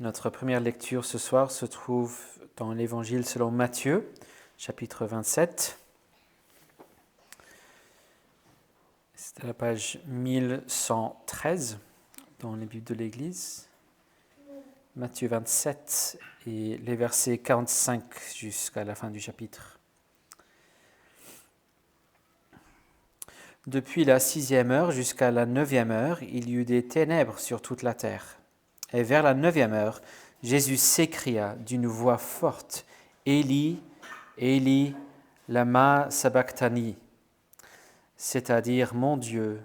Notre première lecture ce soir se trouve dans l'Évangile selon Matthieu, chapitre 27. C'est à la page 1113 dans les Bibles de l'Église. Matthieu 27 et les versets 45 jusqu'à la fin du chapitre. Depuis la 6e heure jusqu'à la 9e heure, il y eut des ténèbres sur toute la terre. Et vers la 9e heure, Jésus s'écria d'une voix forte, « Élie, Élie, lama sabachthani » c'est-à-dire « mon Dieu,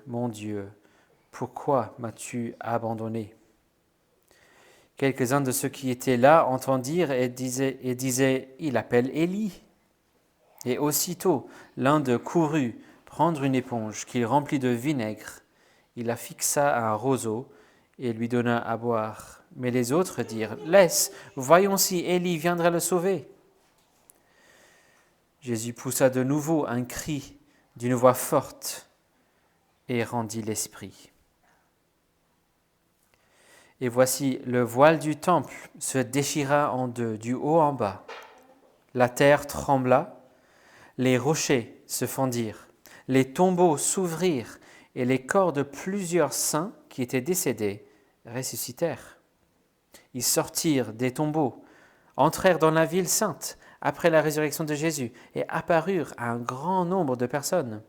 pourquoi m'as-tu abandonné ?» Quelques-uns de ceux qui étaient là entendirent et disaient « Il appelle Élie ». Et aussitôt, l'un d'eux courut prendre une éponge qu'il remplit de vinaigre. Il la fixa à un roseau et lui donna à boire. Mais les autres dirent « Laisse, voyons si Élie viendra le sauver. » Jésus poussa de nouveau un cri d'une voix forte et rendit l'esprit. Et voici, le voile du temple se déchira en deux, du haut en bas. La terre trembla, les rochers se fendirent, les tombeaux s'ouvrirent et les corps de plusieurs saints qui étaient décédés ressuscitèrent. Ils sortirent des tombeaux, entrèrent dans la ville sainte après la résurrection de Jésus et apparurent à un grand nombre de personnes.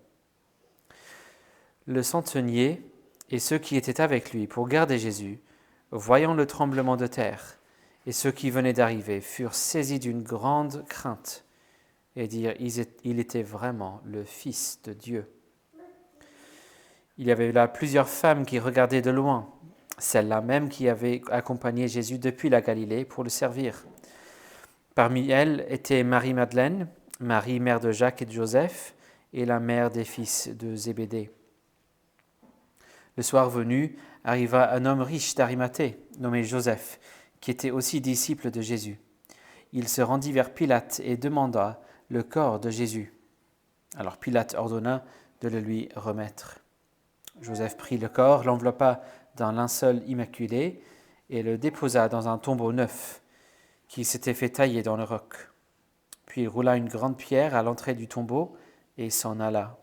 Le centenier et ceux qui étaient avec lui pour garder Jésus, voyant le tremblement de terre et ceux qui venaient d'arriver, furent saisis d'une grande crainte et dirent il était vraiment le Fils de Dieu. Il y avait là plusieurs femmes qui regardaient de loin, celles-là même qui avaient accompagné Jésus depuis la Galilée pour le servir. Parmi elles étaient Marie-Madeleine, Marie, mère de Jacques et de Joseph, et la mère des fils de Zébédée. Le soir venu, arriva un homme riche d'Arimathée, nommé Joseph, qui était aussi disciple de Jésus. Il se rendit vers Pilate et demanda le corps de Jésus. Alors Pilate ordonna de le lui remettre. Joseph prit le corps, l'enveloppa d'un linceul immaculé et le déposa dans un tombeau neuf qui s'était fait tailler dans le roc. Puis il roula une grande pierre à l'entrée du tombeau et s'en alla.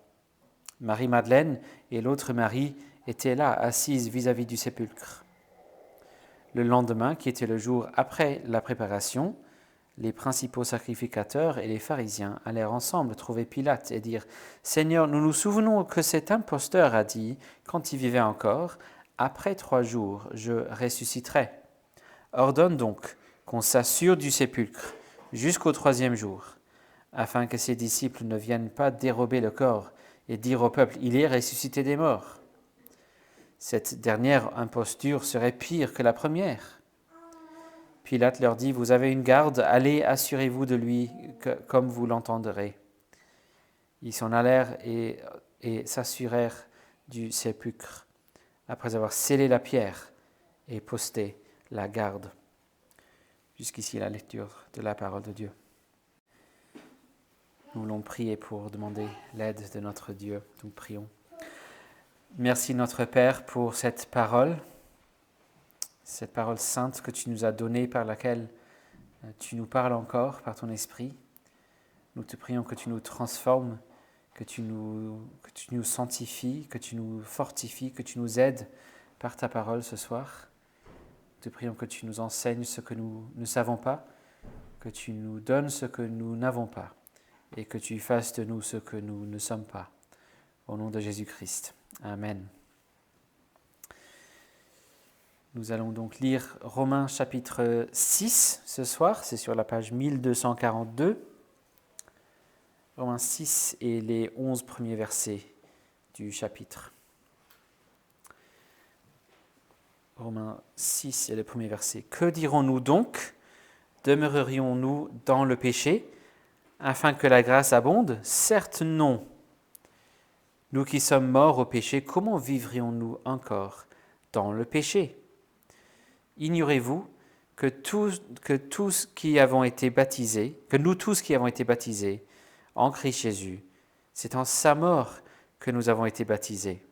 Marie-Madeleine et l'autre Marie étaient là, assises vis-à-vis du sépulcre. Le lendemain, qui était le jour après la préparation, les principaux sacrificateurs et les pharisiens allèrent ensemble trouver Pilate et dirent « Seigneur, nous nous souvenons que cet imposteur a dit, quand il vivait encore, « Après 3 jours, je ressusciterai. Ordonne donc qu'on s'assure du sépulcre jusqu'au 3e jour, afin que ses disciples ne viennent pas dérober le corps et dire au peuple « Il est ressuscité des morts ». Cette dernière imposture serait pire que la première. Pilate leur dit « Vous avez une garde, allez, assurez-vous de lui comme vous l'entendrez. » Ils s'en allèrent et s'assurèrent du sépulcre, après avoir scellé la pierre et posté la garde. Jusqu'ici la lecture de la parole de Dieu. Nous voulons prier pour demander l'aide de notre Dieu. Nous prions. Merci notre Père pour cette parole sainte que tu nous as donnée, par laquelle tu nous parles encore par ton esprit. Nous te prions que tu nous transformes, que tu nous sanctifies, que tu nous fortifies, que tu nous aides par ta parole ce soir. Nous te prions que tu nous enseignes ce que nous ne savons pas, que tu nous donnes ce que nous n'avons pas, et que tu fasses de nous ce que nous ne sommes pas. Au nom de Jésus-Christ. Amen. Nous allons donc lire Romains chapitre 6 ce soir, c'est sur la page 1242. Romains 6 et les 11 premiers versets du chapitre. Romains 6 et le premier verset. « Que dirons-nous donc ? Demeurerions-nous dans le péché, afin que la grâce abonde ? Certes non. Nous qui sommes morts au péché, comment vivrions-nous encore dans le péché ? Ignorez-vous que nous tous qui avons été baptisés en Christ Jésus, c'est en sa mort que nous avons été baptisés.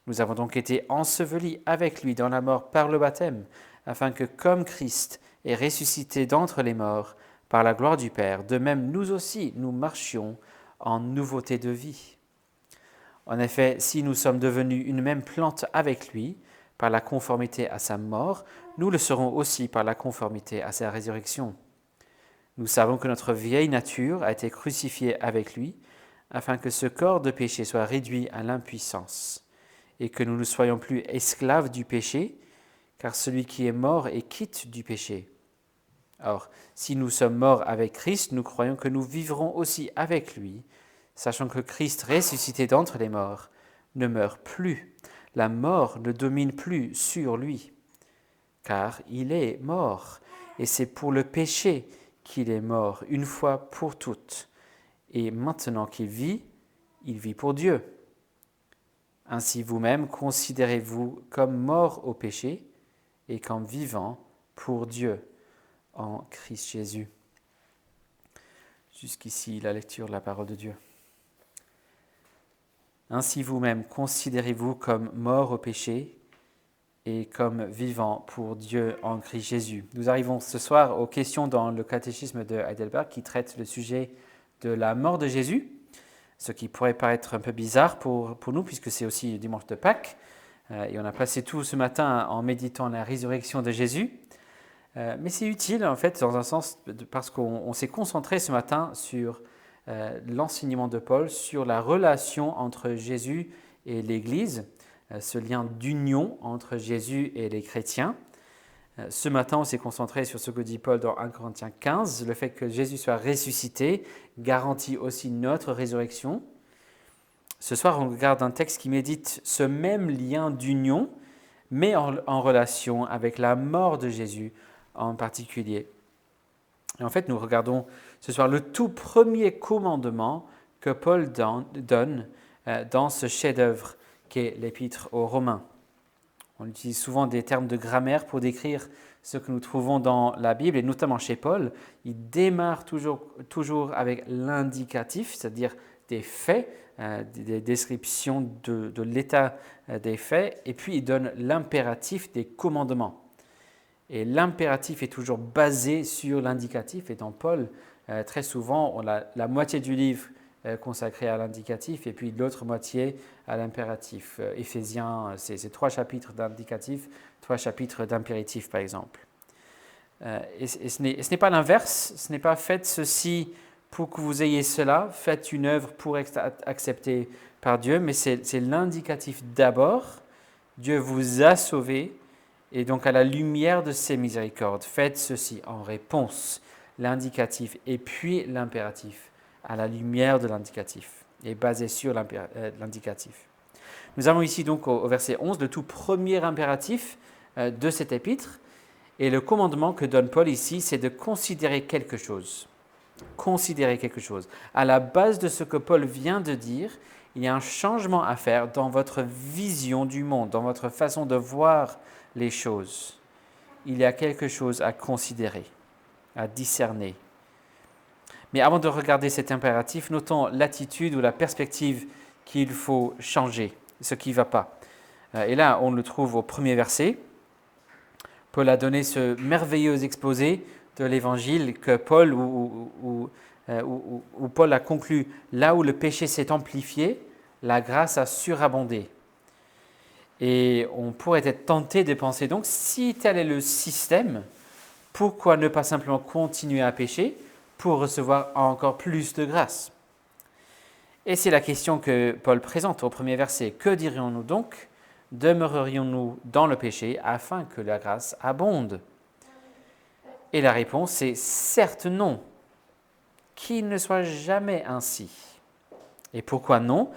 Nous avons donc été ensevelis avec lui dans la mort par le baptême, afin que comme Christ est ressuscité d'entre les morts par la gloire du Père, de même nous aussi, nous marchions en nouveauté de vie. En effet, si nous sommes devenus une même plante avec lui, par la conformité à sa mort, nous le serons aussi par la conformité à sa résurrection. Nous savons que notre vieille nature a été crucifiée avec lui, afin que ce corps de péché soit réduit à l'impuissance, et que nous ne soyons plus esclaves du péché, car celui qui est mort est quitte du péché. Or, si nous sommes morts avec Christ, nous croyons que nous vivrons aussi avec lui, sachant que Christ, ressuscité d'entre les morts, ne meurt plus. La mort ne domine plus sur lui, car il est mort, et c'est pour le péché qu'il est mort une fois pour toutes. Et maintenant qu'il vit, il vit pour Dieu. Ainsi vous-même, considérez-vous comme mort au péché et comme vivant pour Dieu en Christ Jésus. Jusqu'ici, la lecture de la parole de Dieu. Ainsi vous-même, considérez-vous comme mort au péché et comme vivant pour Dieu en Christ Jésus. Nous arrivons ce soir aux questions dans le catéchisme de Heidelberg qui traite le sujet de la mort de Jésus, ce qui pourrait paraître un peu bizarre pour nous puisque c'est aussi le dimanche de Pâques. Et on a passé tout ce matin en méditant la résurrection de Jésus. Mais c'est utile en fait dans un sens parce qu'on s'est concentré ce matin sur l'enseignement de Paul sur la relation entre Jésus et l'Église, ce lien d'union entre Jésus et les chrétiens. Ce matin, on s'est concentré sur ce que dit Paul dans 1 Corinthiens 15, le fait que Jésus soit ressuscité garantit aussi notre résurrection. Ce soir, on regarde un texte qui médite ce même lien d'union, mais en relation avec la mort de Jésus en particulier. Et en fait, nous regardons ce soir le tout premier commandement que Paul donne dans ce chef-d'œuvre qu'est l'Épître aux Romains. On utilise souvent des termes de grammaire pour décrire ce que nous trouvons dans la Bible, et notamment chez Paul. Il démarre toujours avec l'indicatif, c'est-à-dire des faits, des descriptions de l'état des faits, et puis il donne l'impératif des commandements. Et l'impératif est toujours basé sur l'indicatif. Et dans Paul, très souvent, on a la moitié du livre consacré à l'indicatif et puis l'autre moitié à l'impératif. Éphésiens, c'est 3 chapitres d'indicatif, 3 chapitres d'impératif, par exemple. Et ce n'est pas l'inverse. Ce n'est pas faites ceci pour que vous ayez cela. Faites une œuvre pour être accepté par Dieu. Mais c'est l'indicatif d'abord. Dieu vous a sauvé. Et donc, à la lumière de ses miséricordes, faites ceci en réponse, l'indicatif et puis l'impératif, à la lumière de l'indicatif, et basé sur l'indicatif. Nous avons ici donc au verset 11 le tout premier impératif de cet épître, et le commandement que donne Paul ici, c'est de considérer quelque chose. Considérer quelque chose. À la base de ce que Paul vient de dire, il y a un changement à faire dans votre vision du monde, dans votre façon de voir les choses. Il y a quelque chose à considérer, à discerner. Mais avant de regarder cet impératif, notons l'attitude ou la perspective qu'il faut changer, ce qui ne va pas. Et là, on le trouve au premier verset. Paul a donné ce merveilleux exposé de l'Évangile que Paul, où Paul a conclu, là où le péché s'est amplifié, la grâce a surabondé. Et on pourrait être tenté de penser donc, si tel est le système, pourquoi ne pas simplement continuer à pécher pour recevoir encore plus de grâce? Et c'est la question que Paul présente au premier verset. Que dirions-nous donc? Demeurerions-nous dans le péché afin que la grâce abonde? Et la réponse est certes non, qu'il ne soit jamais ainsi. Et pourquoi non?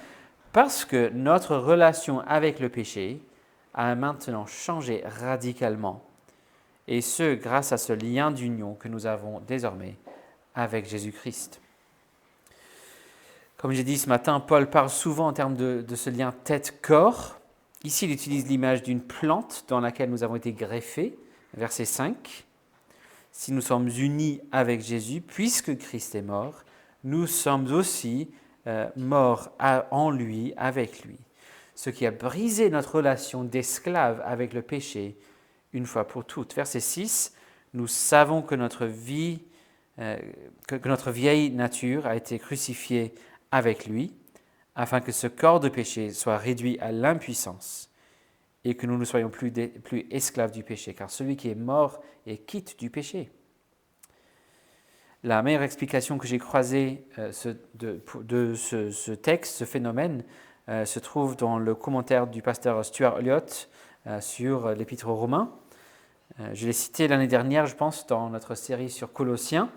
Parce que notre relation avec le péché a maintenant changé radicalement, et ce grâce à ce lien d'union que nous avons désormais avec Jésus-Christ. Comme j'ai dit ce matin, Paul parle souvent en termes de ce lien tête-corps. Ici, il utilise l'image d'une plante dans laquelle nous avons été greffés, verset 5. Si nous sommes unis avec Jésus, puisque Christ est mort, nous sommes aussi morts en lui, avec lui. Ce qui a brisé notre relation d'esclave avec le péché une fois pour toutes. Verset 6, nous savons que notre vie, que notre vieille nature a été crucifiée avec lui, afin que ce corps de péché soit réduit à l'impuissance et que nous ne soyons plus esclaves du péché, car celui qui est mort est quitte du péché. La meilleure explication que j'ai croisée de ce texte, ce phénomène, se trouve dans le commentaire du pasteur Stuart Elliott sur l'Épître aux Romains. Je l'ai cité l'année dernière, je pense, dans notre série sur Colossiens,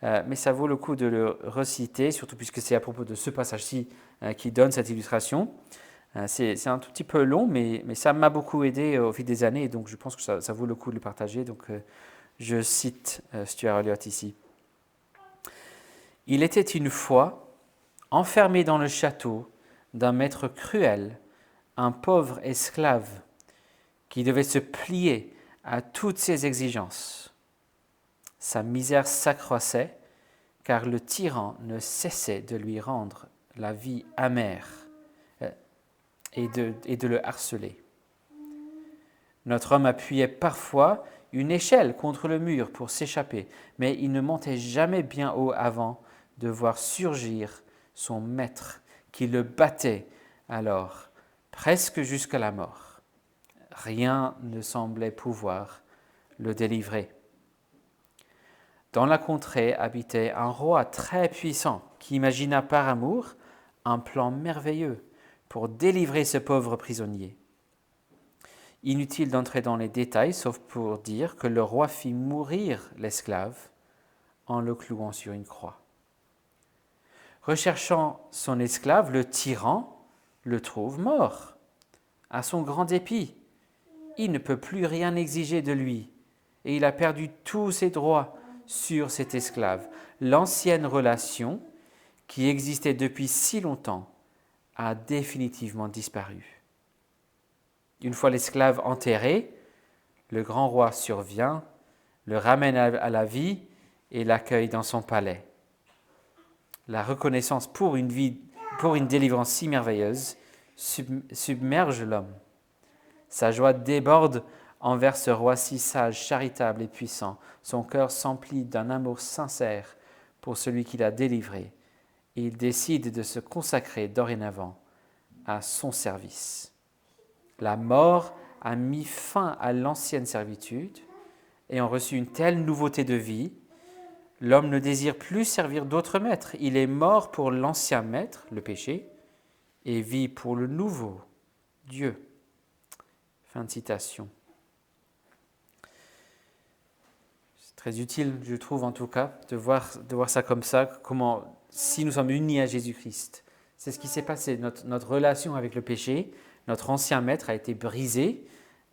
mais ça vaut le coup de le reciter, surtout puisque c'est à propos de ce passage-ci qui donne cette illustration. C'est un tout petit peu long, mais ça m'a beaucoup aidé au fil des années, donc je pense que ça vaut le coup de le partager. Donc je cite Stuart Elliott ici. « Il était une fois enfermé dans le château d'un maître cruel, un pauvre esclave qui devait se plier à toutes ses exigences. Sa misère s'accroissait car le tyran ne cessait de lui rendre la vie amère et de le harceler. Notre homme appuyait parfois une échelle contre le mur pour s'échapper, mais il ne montait jamais bien haut avant de voir surgir son maître qui le battait alors, presque jusqu'à la mort. Rien ne semblait pouvoir le délivrer. Dans la contrée habitait un roi très puissant qui imagina par amour un plan merveilleux pour délivrer ce pauvre prisonnier. Inutile d'entrer dans les détails, sauf pour dire que le roi fit mourir l'esclave en le clouant sur une croix. Recherchant son esclave, le tyran le trouve mort. À son grand dépit, il ne peut plus rien exiger de lui et il a perdu tous ses droits sur cet esclave. L'ancienne relation qui existait depuis si longtemps a définitivement disparu. Une fois l'esclave enterré, le grand roi survient, le ramène à la vie et l'accueille dans son palais. La reconnaissance pour une délivrance si merveilleuse submerge l'homme. Sa joie déborde envers ce roi si sage, charitable et puissant. Son cœur s'emplit d'un amour sincère pour celui qui l'a délivré. Et il décide de se consacrer dorénavant à son service. La mort a mis fin à l'ancienne servitude et a reçu une telle nouveauté de vie. L'homme ne désire plus servir d'autres maîtres. Il est mort pour l'ancien maître, le péché, et vit pour le nouveau, Dieu. » Fin de citation. C'est très utile, je trouve en tout cas, de voir ça comme ça, comment, si nous sommes unis à Jésus-Christ, c'est ce qui s'est passé. Notre relation avec le péché, notre ancien maître a été brisé,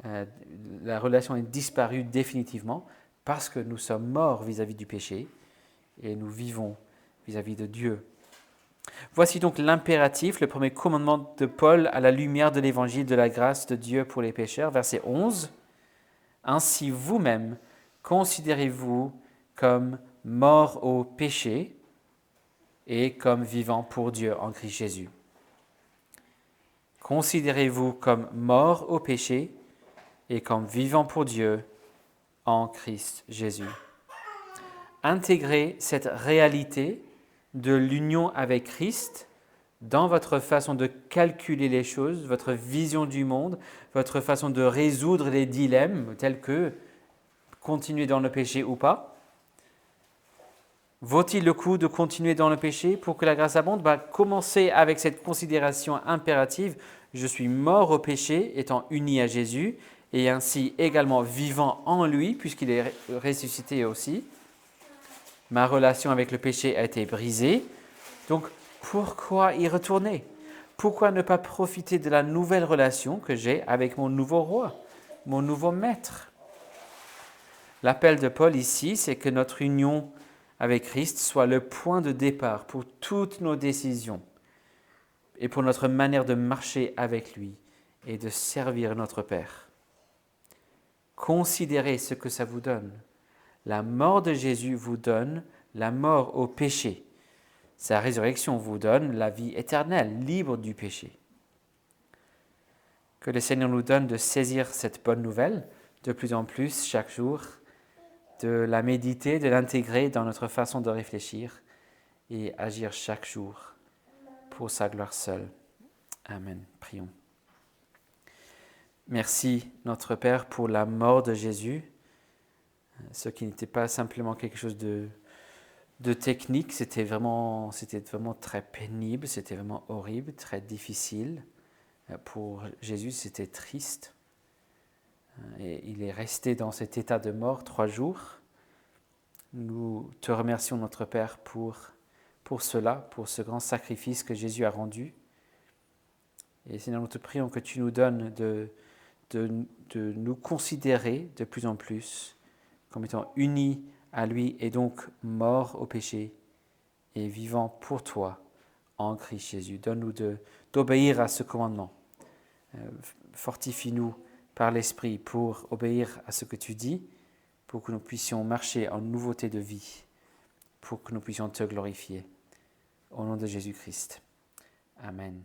la relation est disparue définitivement parce que nous sommes morts vis-à-vis du péché et nous vivons vis-à-vis de Dieu. Voici donc l'impératif, le premier commandement de Paul à la lumière de l'évangile de la grâce de Dieu pour les pécheurs, verset 11. « Ainsi vous-même, considérez-vous comme morts au péché et comme vivants pour Dieu en Christ Jésus. » Considérez-vous comme morts au péché et comme vivants pour Dieu en Christ Jésus. Intégrez cette réalité de l'union avec Christ dans votre façon de calculer les choses, votre vision du monde, votre façon de résoudre les dilemmes tels que continuer dans le péché ou pas. Vaut-il le coup de continuer dans le péché pour que la grâce abonde ? Commencez avec cette considération impérative. Je suis mort au péché, étant uni à Jésus, et ainsi également vivant en lui, puisqu'il est ressuscité aussi. Ma relation avec le péché a été brisée. Donc, pourquoi y retourner ? Pourquoi ne pas profiter de la nouvelle relation que j'ai avec mon nouveau roi, mon nouveau maître ? L'appel de Paul ici, c'est que notre union avec Christ soit le point de départ pour toutes nos décisions et pour notre manière de marcher avec lui et de servir notre Père. Considérez ce que ça vous donne. La mort de Jésus vous donne la mort au péché. Sa résurrection vous donne la vie éternelle, libre du péché. Que le Seigneur nous donne de saisir cette bonne nouvelle de plus en plus chaque jour, de la méditer, de l'intégrer dans notre façon de réfléchir et agir chaque jour pour sa gloire seule. Amen. Prions. Merci, notre Père, pour la mort de Jésus, ce qui n'était pas simplement quelque chose de technique, c'était vraiment très pénible, c'était vraiment horrible, très difficile. Pour Jésus, c'était triste. Et il est resté dans cet état de mort 3 jours. Nous te remercions, notre Père, pour cela, pour ce grand sacrifice que Jésus a rendu. Et Seigneur, nous te prions que tu nous donnes de nous considérer de plus en plus comme étant unis à lui et donc morts au péché et vivant pour toi en Christ Jésus. Donne-nous d'obéir à ce commandement. Fortifie-nous par l'Esprit pour obéir à ce que tu dis, pour que nous puissions marcher en nouveauté de vie, pour que nous puissions te glorifier. Au nom de Jésus-Christ. Amen.